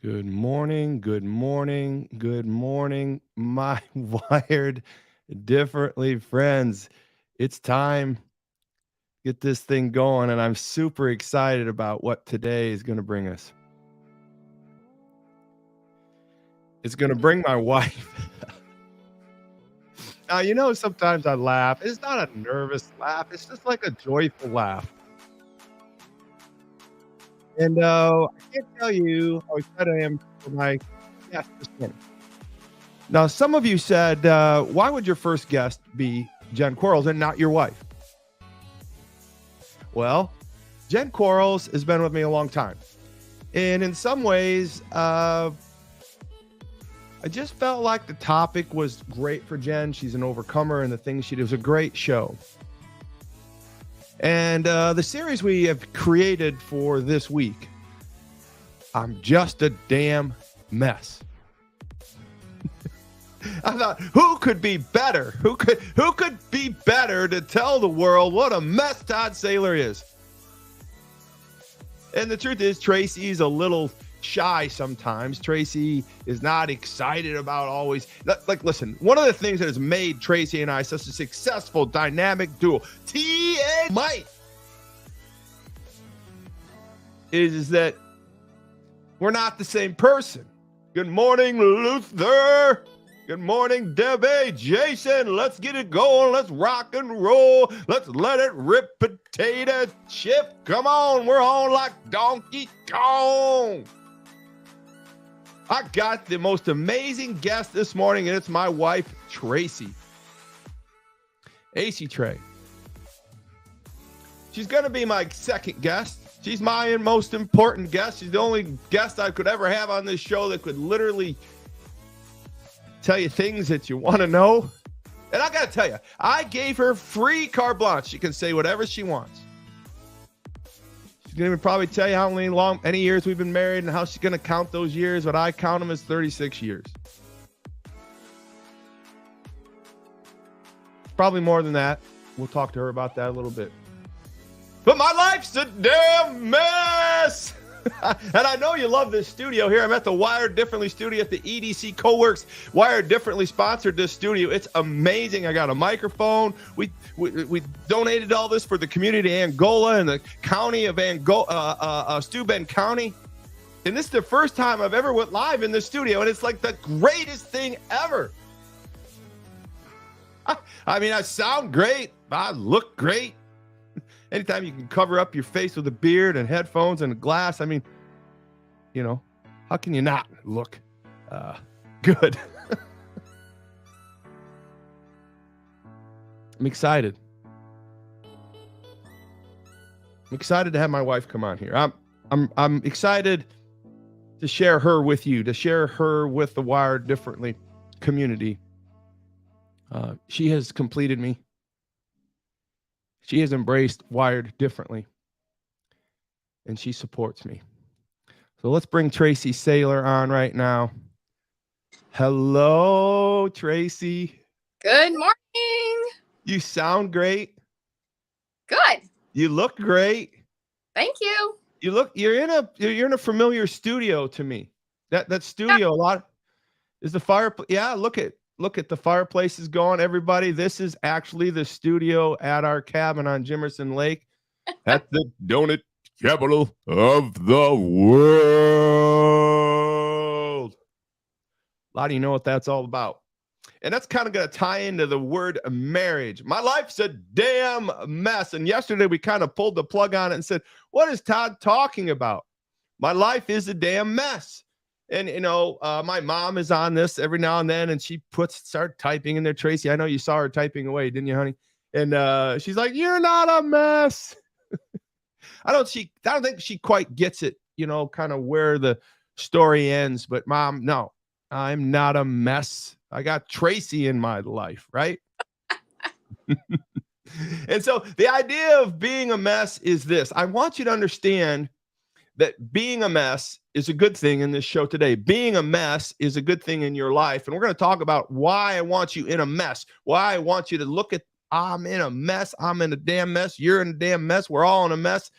Good morning, good morning, good morning, my wired differently friends. It's time to get this thing going, and I'm super excited about what today is going to bring us. It's going to bring my wife. Now, sometimes I laugh. It's not a nervous laugh, it's just like a joyful laugh. And I can't tell you how excited I am for my guest this morning. Now, some of you said, why would your first guest be Jen Quarles and not your wife? Well, Jen Quarles has been with me a long time. And in some ways, I just felt like the topic was great for Jen. She's an overcomer, and the things she did was a great show. And the series we have created for this week, I'm Just a Damn Mess. I thought, who could be better? Who could be better to tell the world what a mess Todd Saylor is? And the truth is, Traci's a little shy sometimes. Traci is not excited about always. Like, listen, one of the things that has made Traci and I such a successful dynamic duo, T and Mike, is that we're not the same person. Good morning, Luther. Good morning, Debbie, Jason. Let's get it going. Let's rock and roll. Let's let it rip, potato chip. Come on, we're on like Donkey Kong. I got the most amazing guest this morning, and it's my wife, Traci. AC Trey. She's going to be my second guest. She's my most important guest. She's the only guest I could ever have on this show that could literally tell you things that you want to know. And I got to tell you, I gave her free carte blanche. She can say whatever she wants. She's going to probably tell you how many years we've been married and how she's going to count those years, but I count them as 36 years. Probably more than that. We'll talk to her about that a little bit. But my life's a damn mess. And I know you love this studio here. I'm at the Wired Differently studio at the EDC Coworks. Wired Differently sponsored this studio. It's amazing. I got a microphone. We donated all this for the community of Angola and the county of Angola, Steuben County. And this is the first time I've ever went live in this studio, and it's like the greatest thing ever. I mean, I sound great. I look great. Anytime you can cover up your face with a beard and headphones and a glass, I mean, how can you not look good? I'm excited. I'm excited to have my wife come on here. I'm excited to share her with you, to share her with the Wired Differently community. She has completed me. She has embraced Wired Differently, and she supports me. So let's bring Traci Saylor on right now. Hello, Traci. Good morning. You sound great. Good. You look great. Thank you. You're in a familiar studio to me. That studio a lot is the fireplace. Yeah, look at the fireplace is going, everybody. This is actually the studio at our cabin on Jimerson Lake at the donut capital of the world. A lot of you know what that's all about. And that's kind of going to tie into the word marriage. My life's a damn mess. And yesterday we kind of pulled the plug on it and said, what is Todd talking about? My life is a damn mess. And, my mom is on this every now and then, and she start typing in there. Traci, I know you saw her typing away, didn't you, honey? And she's like, you're not a mess. I don't think she quite gets it, kind of where the story ends. But Mom, no, I'm not a mess. I got Traci in my life, right? And so the idea of being a mess is this. I want you to understand that being a mess is a good thing in this show today. Being a mess is a good thing in your life. And we're going to talk about why I want you in a mess, why I want you to look at, I'm in a mess. I'm in a damn mess. You're in a damn mess. We're all in a mess.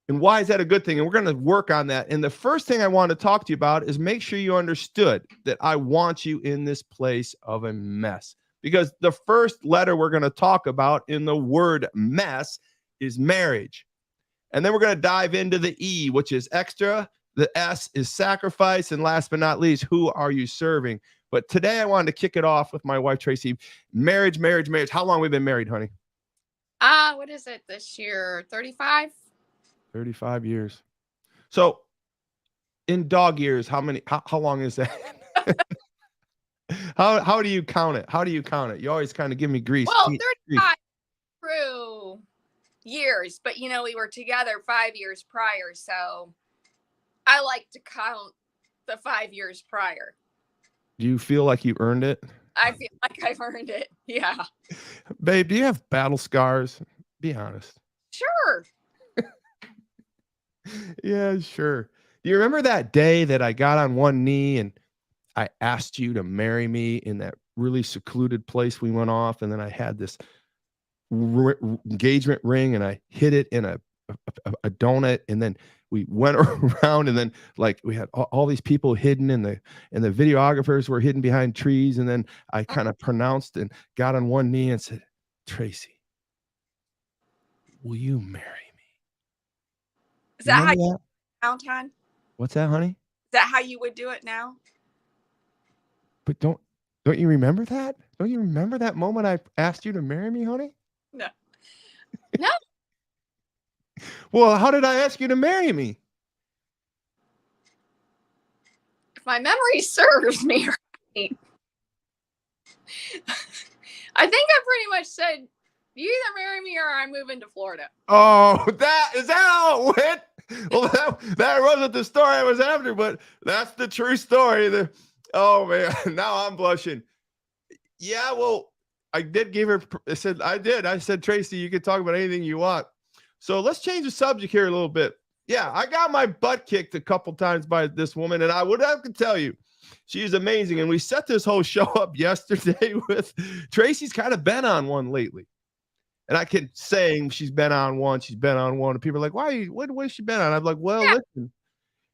And why is that a good thing? And we're going to work on that. And the first thing I want to talk to you about is make sure you understood that I want you in this place of a mess. Because the first letter we're going to talk about in the word mess is marriage. And then we're going to dive into the E, which is extra. The S is sacrifice. And last but not least, who are you serving? But today I wanted to kick it off with my wife, Traci. Marriage. How long have we been married, honey? What is it this year? 35? 35 years. So in dog years, how long is that? How do you count it? You always kind of give me grease. Well, 35 true years, but we were together 5 years prior, so I like to count the 5 years prior. Do you feel like you earned it? I feel like I've earned it. Yeah. Babe, do you have battle scars? Be honest. Sure. Yeah, sure. Do you remember that day that I got on one knee and I asked you to marry me in that really secluded place we went off, and then I had this engagement ring and I hid it in a donut, and then we went around, and then like we had all these people hidden and the videographers were hidden behind trees, and then I kind of pronounced and got on one knee and said, Traci, will you marry me? Is that how you count on? What's that, honey? Is that how you would do it now? But don't you remember that? Don't you remember that moment I asked you to marry me, honey? No. No. Well, how did I ask you to marry me? If my memory serves me right, I think I pretty much said, you either marry me or I'm moving to Florida. Oh, is that how it went? Well, that wasn't the story I was after, but that's the true story. Oh man, now I'm blushing. Yeah, well, I did give her. I said, Traci, you can talk about anything you want. So let's change the subject here a little bit. Yeah, I got my butt kicked a couple times by this woman, and I would have to tell you, she's amazing. And we set this whole show up yesterday with Traci's kind of been on one lately. And I kept saying she's been on one. And people are like, why? What has she been on? I'm like, well, listen.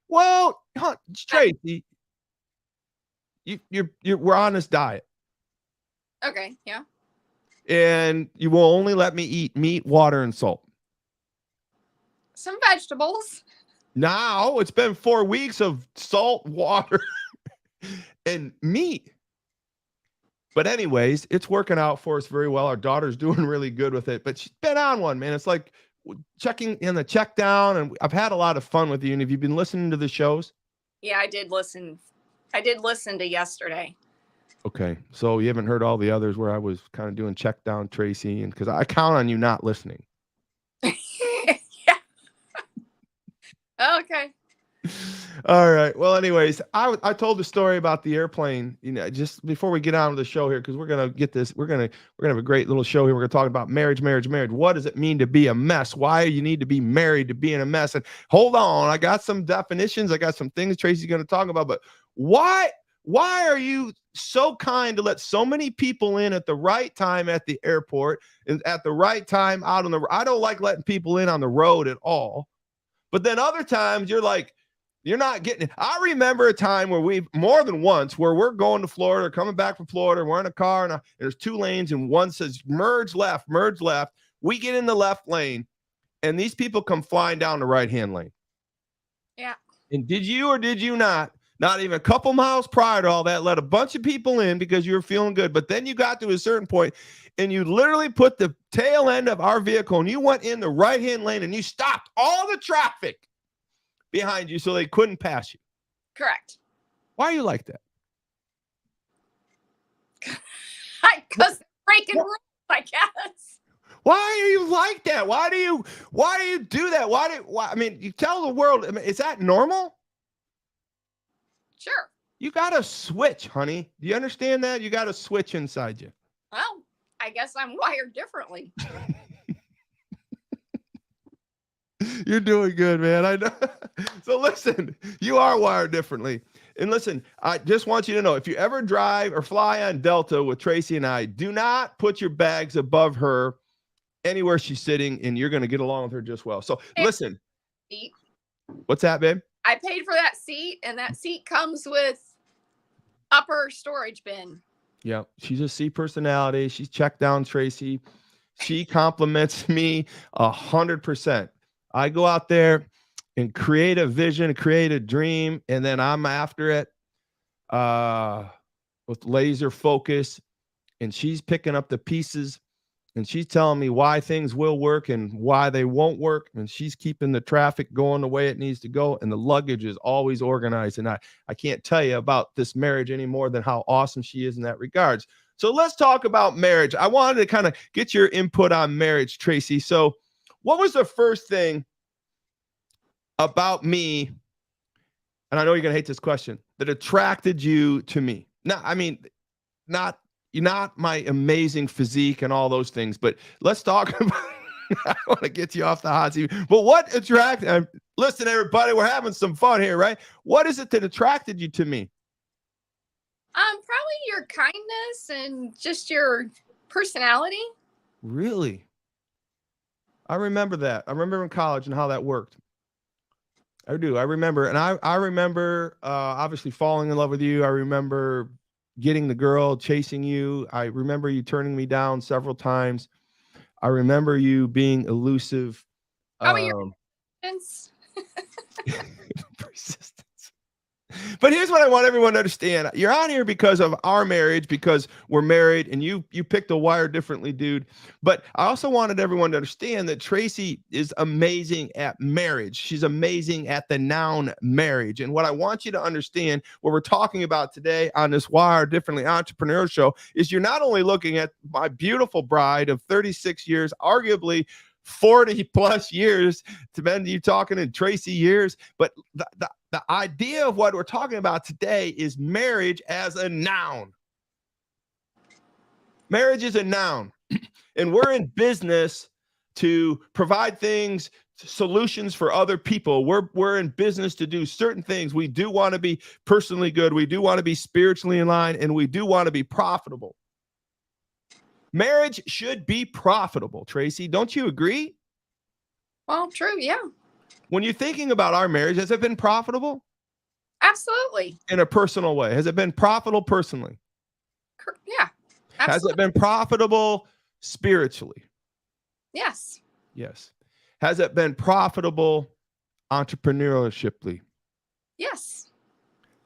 Well, Traci, we're on this diet. Okay, yeah. And you will only let me eat meat, water, and salt. Some vegetables. Now it's been 4 weeks of salt, water, and meat. But anyways, it's working out for us very well. Our daughter's doing really good with it, but she's been on one, man. It's like checking in the check down, and I've had a lot of fun with you. And have you been listening to the shows? Yeah, I did listen. I did listen to yesterday. Okay. So you haven't heard all the others where I was kind of doing check down Traci, and because I count on you not listening. Yeah. Okay. All right. Well, anyways, I told the story about the airplane, just before we get on to the show here, because we're gonna get this. We're gonna have a great little show here. We're gonna talk about marriage. What does it mean to be a mess? Why you need to be married to be in a mess? And hold on, I got some definitions. I got some things Traci's gonna talk about. But why are you so kind to let so many people in at the right time at the airport and at the right time out on the? I don't like letting people in on the road at all. But then other times you're like, you're not getting it. I remember a time where more than once, where we're going to Florida, coming back from Florida, we're in a car and there's 2 lanes and one says merge left. We get in the left lane and these people come flying down the right-hand lane. Yeah. And did you or did you not even a couple miles prior to all that, let a bunch of people in because you were feeling good. But then you got to a certain point and you literally put the tail end of our vehicle and you went in the right-hand lane and you stopped all the traffic behind you so they couldn't pass you. Correct. Why are you like that? Because breaking rules, I guess. Why are you like that? Why do you do that? Why? I mean, you tell the world, is that normal? Sure. You got to switch, honey. Do you understand that? You got to switch inside you. Well, I guess I'm wired differently. You're doing good, man. I know. So listen, you are wired differently. And listen, I just want you to know, if you ever drive or fly on Delta with Traci and I, do not put your bags above her anywhere she's sitting, and you're going to get along with her just well. So listen, seat. What's that, babe? I paid for that seat, and that seat comes with upper storage bin. Yeah, she's a C personality. She's checked down, Traci. She compliments me 100%. I go out there and create a vision, create a dream, and then I'm after it with laser focus. And she's picking up the pieces, and she's telling me why things will work and why they won't work. And she's keeping the traffic going the way it needs to go. And the luggage is always organized. And I can't tell you about this marriage any more than how awesome she is in that regards. So let's talk about marriage. I wanted to kind of get your input on marriage, Traci. So what was the first thing about me, and I know you're going to hate this question, that attracted you to me? Now, I mean, not my amazing physique and all those things, but let's talk about, I want to get you off the hot seat, but what attracted, listen, everybody, we're having some fun here, right? What is it that attracted you to me? Probably your kindness and just your personality. Really? I remember that. I remember in college and how that worked. I do. I remember. And I remember obviously falling in love with you. I remember getting the girl, chasing you. I remember you turning me down several times. I remember you being elusive. How about your persistence? Persistence. But here's what I want everyone to understand. You're on here because of our marriage, because we're married, and you picked a wire differently, dude. But I also wanted everyone to understand that Traci is amazing at marriage. She's amazing at the noun marriage. And what I want you to understand, what we're talking about today on this Wire Differently Entrepreneur Show, is you're not only looking at my beautiful bride of 36 years, arguably 40 plus years, to bend you talking in Traci years, but the idea of what we're talking about today is marriage as a noun. Marriage is a noun, and we're in business to provide things, solutions for other people. We're in business to do certain things. We do want to be personally good. We do want to be spiritually in line, and we do want to be profitable. Marriage should be profitable, Traci. Don't you agree? Well, true, yeah. When you're thinking about our marriage, has it been profitable? Absolutely. In a personal way. Has it been profitable personally? Yeah. Absolutely. Has it been profitable spiritually? Yes. Yes. Has it been profitable entrepreneurshiply? Yes.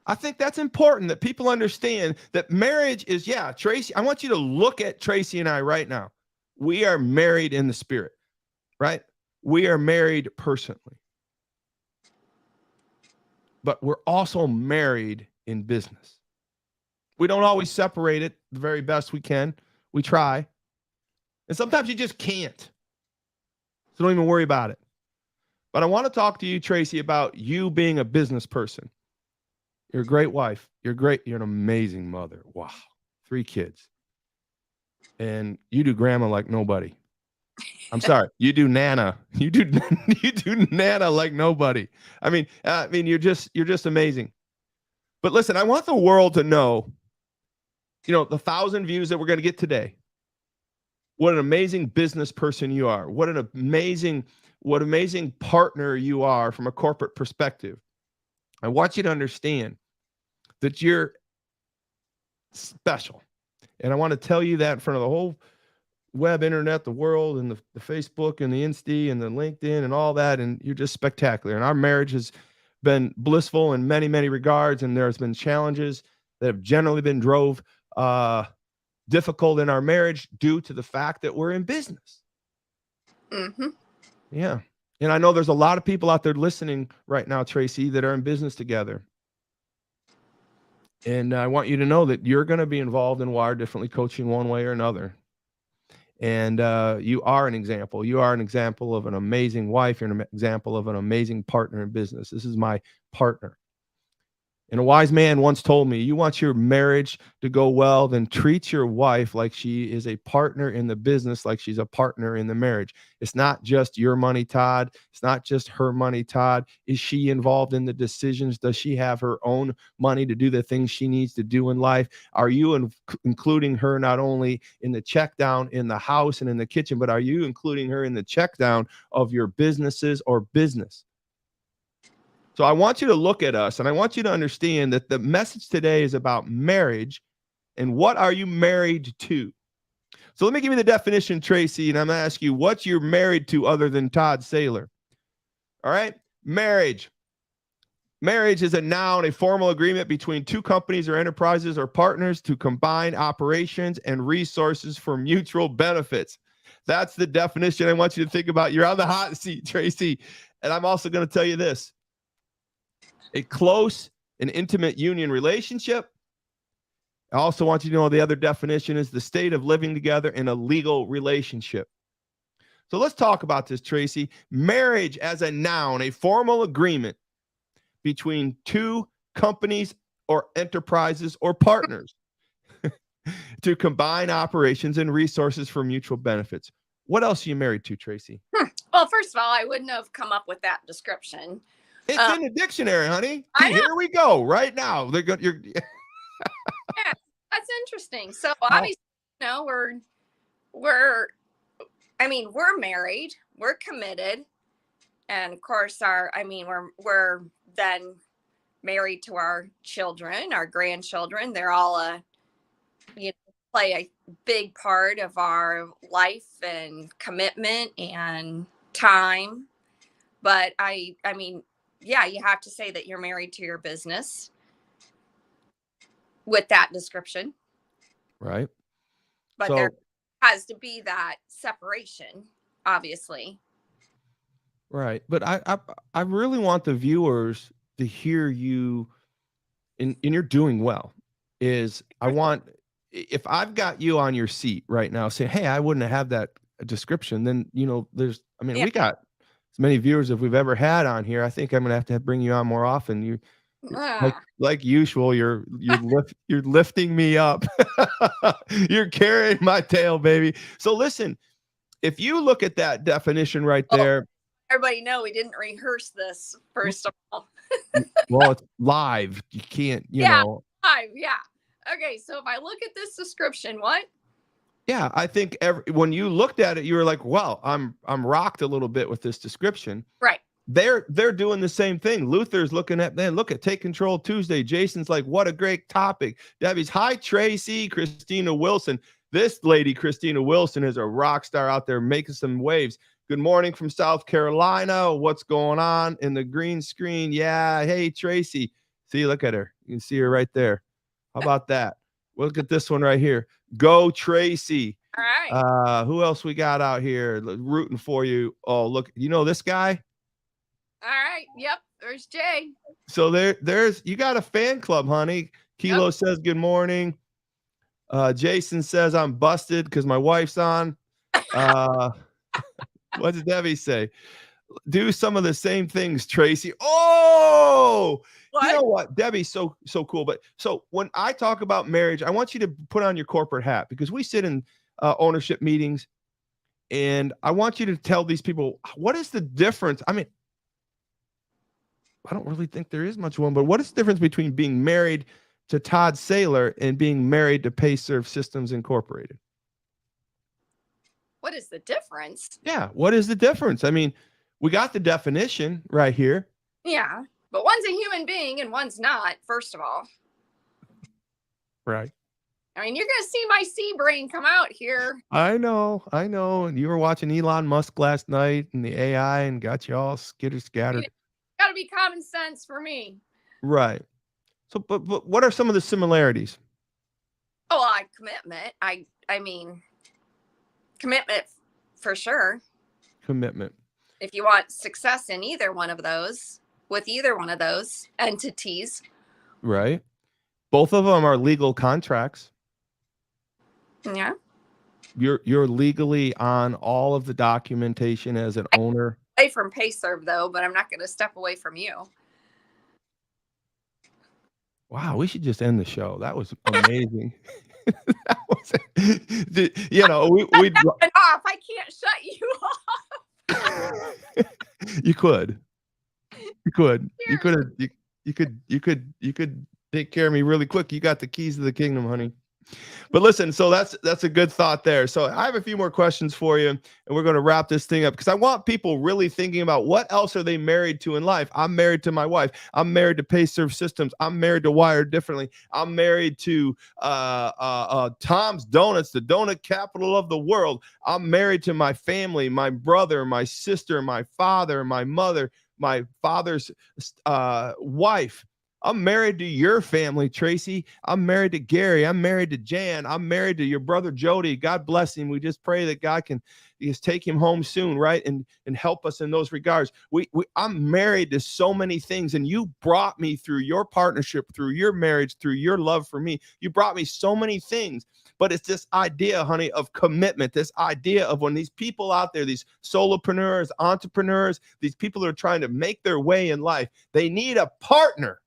I think that's important, that people understand that marriage is, yeah, Traci, I want you to look at Traci and I right now. We are married in the spirit, right? We are married personally. But we're also married in business. We don't always separate it the very best we can. We try. And sometimes you just can't. So don't even worry about it. But I want to talk to you, Traci, about you being a business person. You're a great wife. You're an amazing mother. Wow. 3 kids. And you do grandma like nobody. I'm sorry. You do Nana. You do Nana like nobody. I mean, you're just amazing. But listen, I want the world to know, the 1,000 views that we're going to get today. What an amazing business person you are. What amazing partner you are from a corporate perspective. I want you to understand that you're special. And I want to tell you that in front of the whole web, internet, the world, and the Facebook and the Insta and the LinkedIn and all that. And you're just spectacular. And our marriage has been blissful in many, many regards. And there's been challenges that have generally been difficult in our marriage due to the fact that we're in business. Mm-hmm. Yeah. And I know there's a lot of people out there listening right now, Traci, that are in business together. And I want you to know that you're going to be involved in Wire Differently coaching one way or another. And you are an example. You are an example of an amazing wife. You're an example of an amazing partner in business. This is my partner. And a wise man once told me, you want your marriage to go well, then treat your wife like she is a partner in the business, like she's a partner in the marriage. It's not just your money, Todd. It's not just her money, Todd. Is she involved in the decisions? Does she have her own money to do the things she needs to do in life? Are you including her not only in the check down in the house and in the kitchen, but are you including her in the check down of your businesses or business? So I want you to look at us, and I want you to understand that the message today is about marriage and what are you married to? So let me give you the definition, Traci, and I'm going to ask you what you're married to other than Todd Saylor. All right? Marriage. Marriage is a noun, a formal agreement between two companies or enterprises or partners to combine operations and resources for mutual benefits. That's the definition I want you to think about. You're on the hot seat, Traci. And I'm also going to tell you this. A close and intimate union relationship. I also want you to know the other definition is the state of living together in a legal relationship. So let's talk about this, Traci. Marriage as a noun, a formal agreement between two companies or enterprises or partners to combine operations and resources for mutual benefits. What else are you married to, Traci? Well, first of all, I wouldn't have come up with that description. It's in the dictionary, honey. I know. Here we go right now. They're good. Yeah, that's interesting. So obviously, we're married, we're committed, and of course, we're then married to our children, our grandchildren. They're all play a big part of our life and commitment and time. But yeah, you have to say that you're married to your business with that description. Right. But there has to be that separation, obviously. Right. But I really want the viewers to hear you, and you're doing well, I want, if I've got you on your seat right now saying, hey, I wouldn't have that description, then, we got as many viewers as we've ever had on here. I think I'm going to bring you on more often. You like usual, you're lifting me up. You're carrying my tail, baby. So listen, if you look at that definition right there. Everybody know we didn't rehearse this, first of all. Well, it's live. You can't, live, yeah. Okay, so if I look at this description, what? Yeah, I think when you looked at it, you were like, "Well, I'm rocked a little bit with this description." Right. They're doing the same thing. Luther's looking at, man, look at Take Control Tuesday. Jason's like, what a great topic. Debbie's, hi, Traci. Christina Wilson. This lady, Christina Wilson, is a rock star out there making some waves. Good morning from South Carolina. What's going on in the green screen? Yeah. Hey, Traci. See, look at her. You can see her right there. How about that? Look at this one right here. Go, Traci. All right. Who else we got out here rooting for you? Oh, look, you know this guy? All right. Yep. There's Jay. So there's you got a fan club, honey. Kilo says good morning. Jason says I'm busted because my wife's on. What did Debbie say? Do some of the same things, Traci. Oh, what? You know what? Debbie's so cool. But so when I talk about marriage, I want you to put on your corporate hat because we sit in ownership meetings, and I want you to tell these people, what is the difference? I mean, I don't really think there is much one, but what is the difference between being married to Todd Saylor and being married to Payserve Systems Incorporated? What is the difference? Yeah, what is the difference? I mean, we got the definition right here. Yeah, but one's a human being and one's not, first of all. Right. I mean, you're going to see my sea brain come out here. I know. And you were watching Elon Musk last night and the AI and got you all scattered. Got to be common sense for me. Right. So, but what are some of the similarities? Oh, commitment. I mean, commitment for sure. Commitment. If you want success in either one of those, with either one of those entities. Right. Both of them are legal contracts. Yeah. You're legally on all of the documentation as an owner. Away from Payserve though, but I'm not going to step away from you. Wow, we should just end the show. That was amazing. That was, we'd off. I can't shut you off. You could take care of me really quick. You got the keys to the kingdom, honey. But listen, so that's a good thought there. So I have a few more questions for you, and we're going to wrap this thing up because I want people really thinking about what else are they married to in life. I'm married to my wife. I'm married to Payserve Systems. I'm married to Wired Differently. I'm married to Tom's Donuts, the donut capital of the world. I'm married to my family, my brother, my sister, my father, my mother, my father's wife. I'm married to your family, Traci. I'm married to Gary. I'm married to Jan. I'm married to your brother, Jody. God bless him. We just pray that God can just take him home soon, right? And help us in those regards. I'm married to so many things, and you brought me through your partnership, through your marriage, through your love for me. You brought me so many things. But it's this idea, honey, of commitment, this idea of when these people out there, these solopreneurs, entrepreneurs, these people that are trying to make their way in life, they need a partner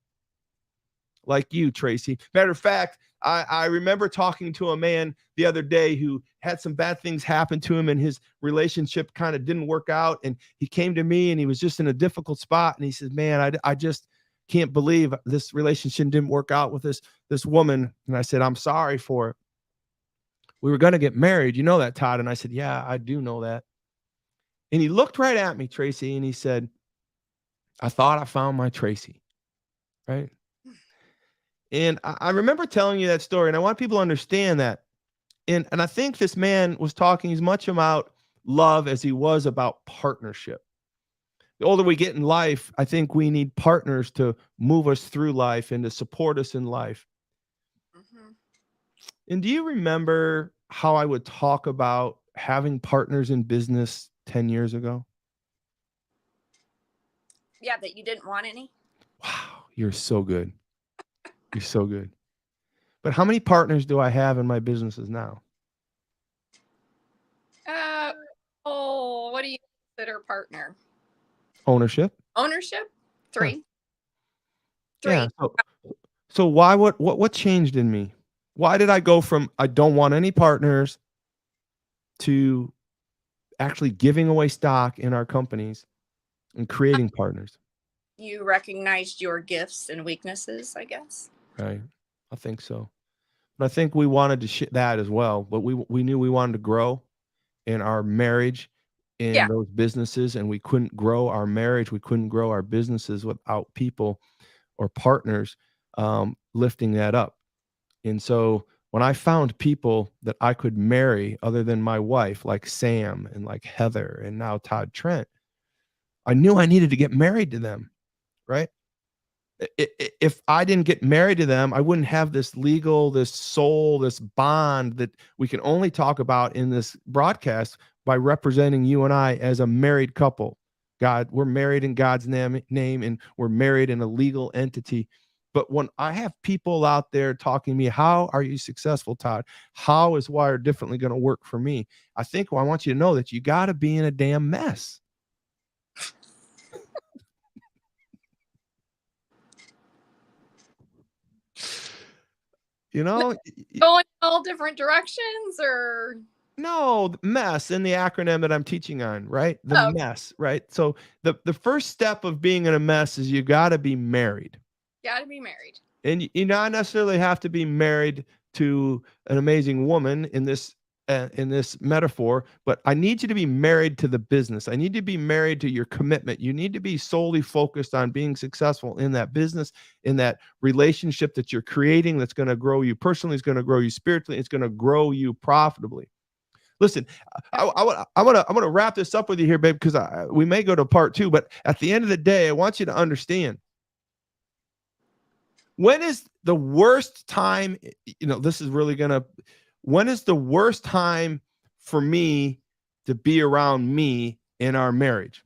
like you, Traci. Matter of fact, I remember talking to a man the other day who had some bad things happen to him, and his relationship kind of didn't work out. And he came to me, and he was just in a difficult spot. And he says, man, I just can't believe this relationship didn't work out with this woman. And I said, I'm sorry for it. We were going to get married. You know that, Todd? And I said, yeah, I do know that. And he looked right at me, Traci, and he said, I thought I found my Traci, right? And I remember telling you that story, and I want people to understand that. And I think this man was talking as much about love as he was about partnership. The older we get in life, I think we need partners to move us through life and to support us in life. Mm-hmm. And do you remember how I would talk about having partners in business 10 years ago? Yeah, that you didn't want any. Wow, you're so good. You're so good. But how many partners do I have in my businesses now? What do you consider partner? Ownership. Ownership? 3. Huh. 3. Yeah. So why what changed in me? Why did I go from I don't want any partners to actually giving away stock in our companies and creating partners? You recognized your gifts and weaknesses, I guess. Right. I think so. But I think we wanted to that as well. But we knew we wanted to grow in our marriage, in those businesses, and we couldn't grow our marriage. We couldn't grow our businesses without people or partners lifting that up. And so when I found people that I could marry other than my wife, like Sam and like Heather and now Todd Trent, I knew I needed to get married to them, right? If I didn't get married to them, I wouldn't have this soul, this bond that we can only talk about in this broadcast by representing you and I as a married couple. God, we're married in God's name, and we're married in a legal entity. But when I have people out there talking to me, how are you successful, Todd? How is Wired Differently going to work for me? I think, well, I want you to know that you got to be in a damn mess. You know, going all different directions, or no, mess in the acronym that I'm teaching on, right? The mess, right? So the first step of being in a mess is you got to be married. Got to be married. And you not necessarily have to be married to an amazing woman in this metaphor, but I need you to be married to the business. I need to be married to your commitment. You need to be solely focused on being successful in that business, in that relationship that you're creating that's going to grow you personally, it's going to grow you spiritually, it's going to grow you profitably. Listen, I'm gonna wrap this up with you here, babe, because we may go to part 2, but at the end of the day, I want you to understand, when is the worst time, when is the worst time for me to be around me in our marriage?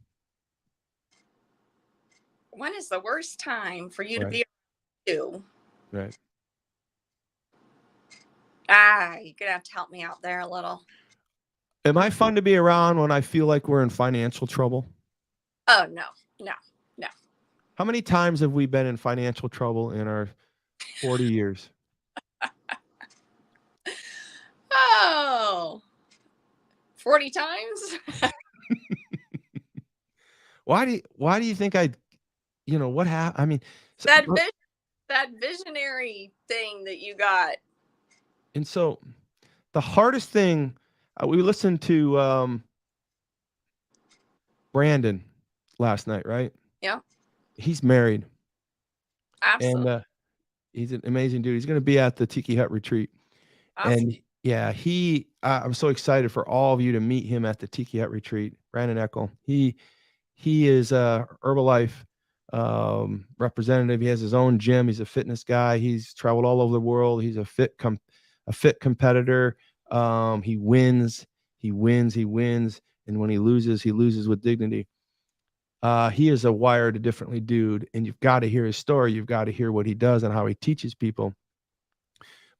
When is the worst time for you to be around you? Right. You're gonna have to help me out there a little. Am I fun to be around when I feel like we're in financial trouble? Oh, no. How many times have we been in financial trouble in our 40 years? 40 times? Why do you think what happened? I mean, that visionary thing that you got And so the hardest thing, we listened to Brandon last night, right? Yeah, He's married, and absolutely. he's an amazing dude. He's going to be at the Tiki Hut retreat. Awesome. And yeah, I'm so excited for all of you to meet him at the Tiki Hut retreat. Brandon Eckel. He is a Herbalife representative. He has his own gym. He's a fitness guy. He's traveled all over the world. He's a fit competitor. He wins. He wins. And when he loses with dignity. He is a wired differently dude, and you've got to hear his story. You've got to hear what he does and how he teaches people.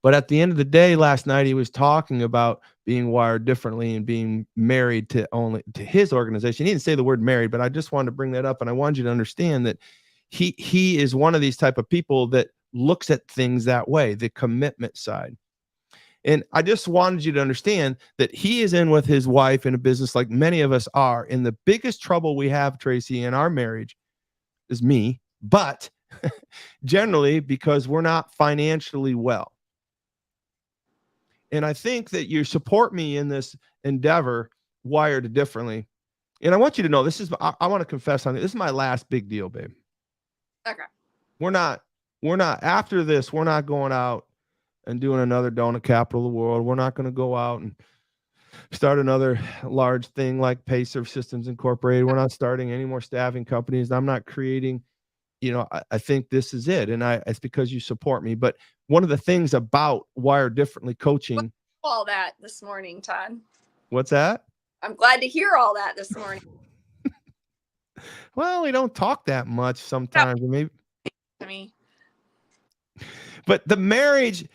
But at the end of the day, last night he was talking about being wired differently and being married to his organization. He didn't say the word married, but I just wanted to bring that up, and I wanted you to understand that he is one of these type of people that looks at things that way, the commitment side. And I just wanted you to understand that he is in with his wife in a business like many of us are. And the biggest trouble we have, Traci, in our marriage is me, but generally because we're not financially well. And I think that you support me in this endeavor, wired differently. And I want you to know, I want to confess something. This is my last big deal, babe. Okay. We're not, after this, we're not going out and doing another donut capital of the world. We're not going to go out and start another large thing like Pacer Systems Incorporated. We're not starting any more staffing companies. I'm not creating, I think this is it. And it's because you support me. But one of the things about Wired Differently coaching. All that this morning, Todd. What's that? I'm glad to hear all that this morning. Well, we don't talk that much sometimes. No. Maybe. I mean, but the marriage,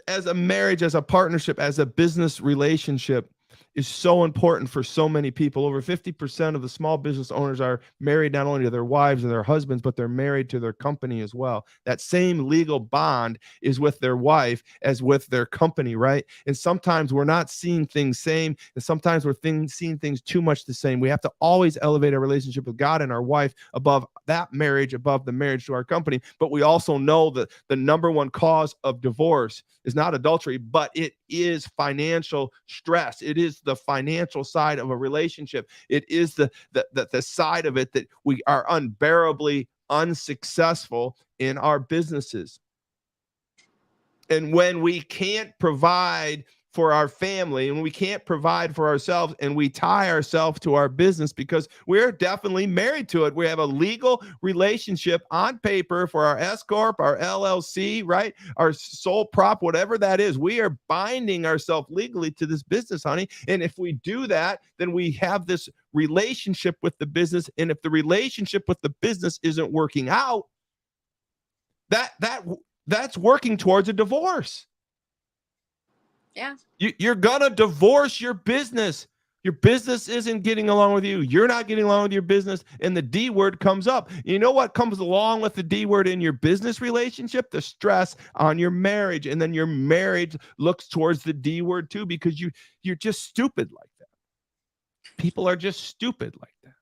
as a partnership, as a business relationship, is so important for so many people. Over 50% of the small business owners are married not only to their wives and their husbands, but they're married to their company as well. That same legal bond is with their wife as with their company, right? And sometimes we're not seeing things same, and sometimes we're seeing things too much the same. We have to always elevate our relationship with God and our wife above that marriage, above the marriage to our company. But we also know that the number one cause of divorce is not adultery, but it is financial stress. It is the financial side of a relationship. It is the side of it that we are unbearably unsuccessful in our businesses. And when we can't provide for our family and we can't provide for ourselves and we tie ourselves to our business because we're definitely married to it. We have a legal relationship on paper for our S Corp, our LLC, right? Our sole prop, whatever that is. We are binding ourselves legally to this business, honey. And if we do that, then we have this relationship with the business. And if the relationship with the business isn't working out, that's working towards a divorce. Yeah. You're going to divorce your business. Your business isn't getting along with you. You're not getting along with your business. And the D word comes up. You know what comes along with the D word in your business relationship? The stress on your marriage. And then your marriage looks towards the D word too, because you're just stupid like that. People are just stupid like that.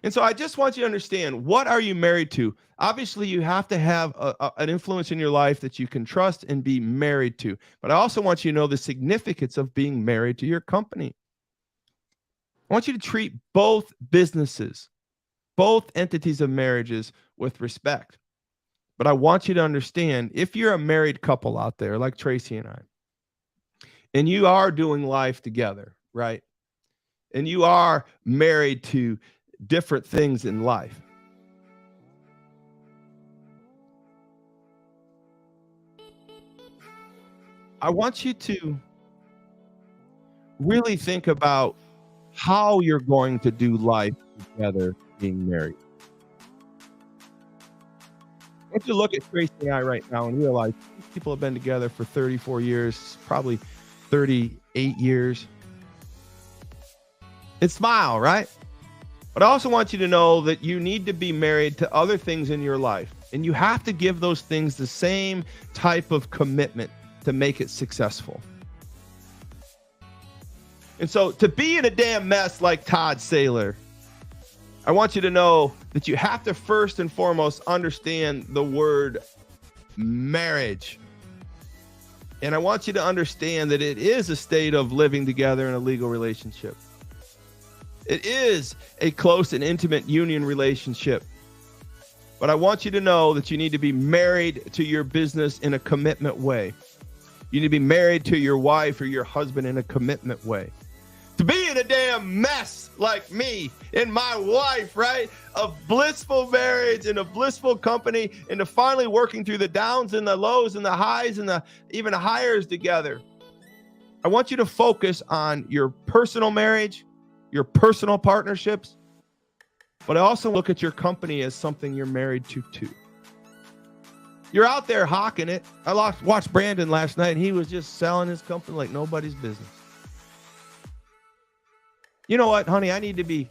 And so I just want you to understand, what are you married to? Obviously, you have to have an influence in your life that you can trust and be married to. But I also want you to know the significance of being married to your company. I want you to treat both businesses, both entities of marriages with respect. But I want you to understand, if you're a married couple out there, like Traci and I, and you are doing life together, right? And you are married to different things in life. I want you to really think about how you're going to do life together being married. I want you to look at Traci and I right now and realize these people have been together for 34 years, probably 38 years. And smile, right? But I also want you to know that you need to be married to other things in your life. And you have to give those things the same type of commitment to make it successful. And so to be in a damn mess like Todd Saylor, I want you to know that you have to first and foremost understand the word marriage. And I want you to understand that it is a state of living together in a legal relationship. It is a close and intimate union relationship. But I want you to know that you need to be married to your business in a commitment way. You need to be married to your wife or your husband in a commitment way. To be in a damn mess like me and my wife, right? Of blissful marriage and a blissful company, and to finally working through the downs and the lows and the highs and the even higher together. I want you to focus on your personal marriage, your personal partnerships, but I also look at your company as something you're married to too. You're out there hawking it. I watched Brandon last night, and he was just selling his company like nobody's business. You know what, honey? I need to be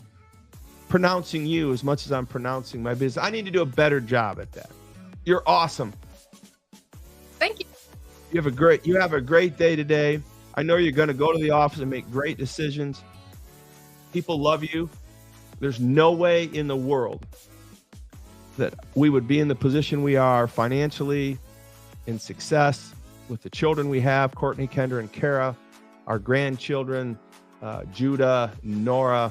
pronouncing you as much as I'm pronouncing my business. I need to do a better job at that. You're awesome. Thank you. You have a great day today. I know you're going to go to the office and make great decisions. People love you. There's no way in the world that we would be in the position we are financially, in success, with the children we have, Courtney, Kendra, and Kara, our grandchildren, Judah, Nora,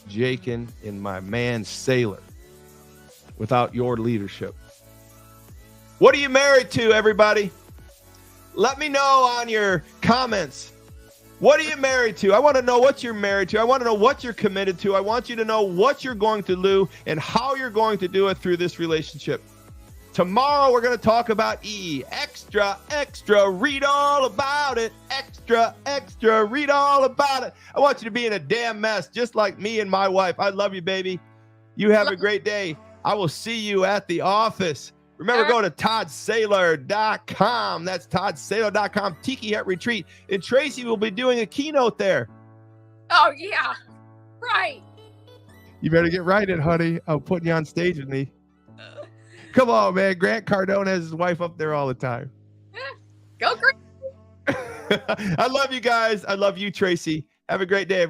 Jakin, and my man Saylor, without your leadership. What are you married to, everybody? Let me know on your comments. What are you married to? I want to know what you're married to. I want to know what you're committed to. I want you to know what you're going to do and how you're going to do it through this relationship. Tomorrow, we're going to talk about E. Extra, extra, read all about it. Extra, extra, read all about it. I want you to be in a damn mess, just like me and my wife. I love you, baby. You have a great day. I will see you at the office. Remember, go to toddsaylor.com. That's toddsaylor.com. Tiki Hut Retreat. And Traci will be doing a keynote there. Oh, yeah. Right. You better get right in, honey. I'm putting you on stage with me. Come on, man. Grant Cardone has his wife up there all the time. Go Grant. I love you guys. I love you, Traci. Have a great day.